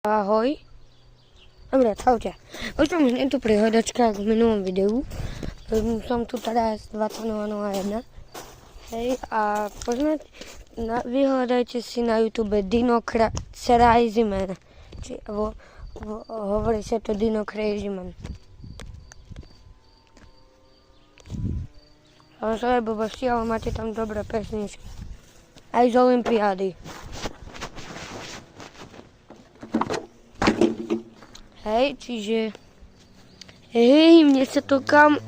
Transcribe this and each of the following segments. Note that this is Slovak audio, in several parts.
Ahoj. Dobre, čaute. Už som hneď tu príhodačka v minulom videu. Som tu teraz 20.01. Hej, a vyhľadajte si na YouTube Dino Crazy Man. Hovorí sa to Dino Crazy Man. Samozrejme blbosti, ale máte tam dobré pesničky. Aj z olympiády. Hej, čiže... Hej, mne sa to kam...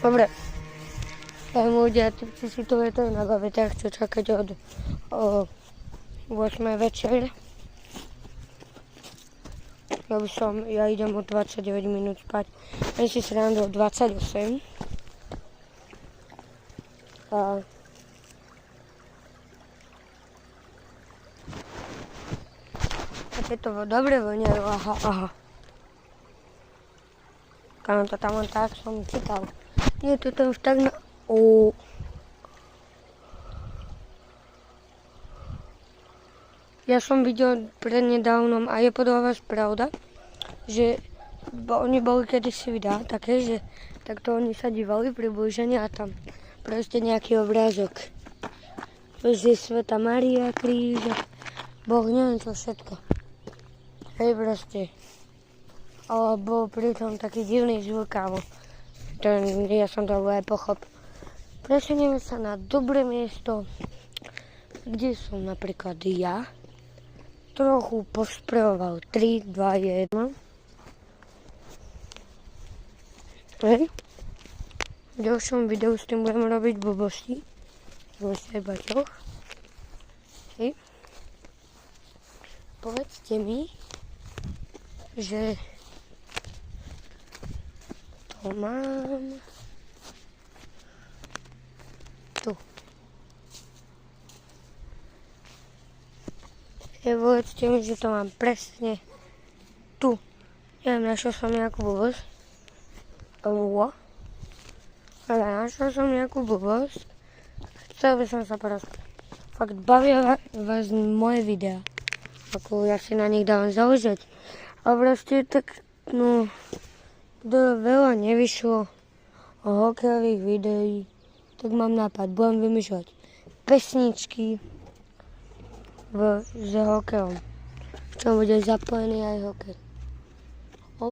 Dobre. Ľudia, si to je na hlave, tak chcú čakať od 8 večer. Ja idem o 29 minút spať. Ja si srandu o 28. A keď to dobre voňajú, aha. Kam to tam tak som čítal. Nie, to tam už tak na... Ja som videl prednedávnom, a je podľa vás pravda, že oni boli kedysi videá také, že takto oni sa dívali približene a tam proste nejaký obrázok. Že Sveta Mária, kríž, Boh, neviem čo všetko. Hej, proste. Ale bol pritom taký divný zvuk, alebo ja som to aj pochopil. Presunieme sa na dobré miesto, kde som napríklad ja trochu posprevoval. 3, 2, 1. Hej. V ďalšom videu s tým budem robiť blbosti. Zvojste baťoch. Hej. Povedzte mi, že to mám tu. Povedzte mi, že to mám presne tu. Neviem, našiel som nejakú blbosť. Ale našiel som nejakú blbosť. Chcel by som sa porozprávať. Fakt bavia vás moje videá. Ako ja si na nich dávam záležať. A proste tak, veľa nevyšlo o hokejových videí. Tak mám nápad, budem vymýšľať pesničky s hokejom. V čom bude zapojený aj hokej.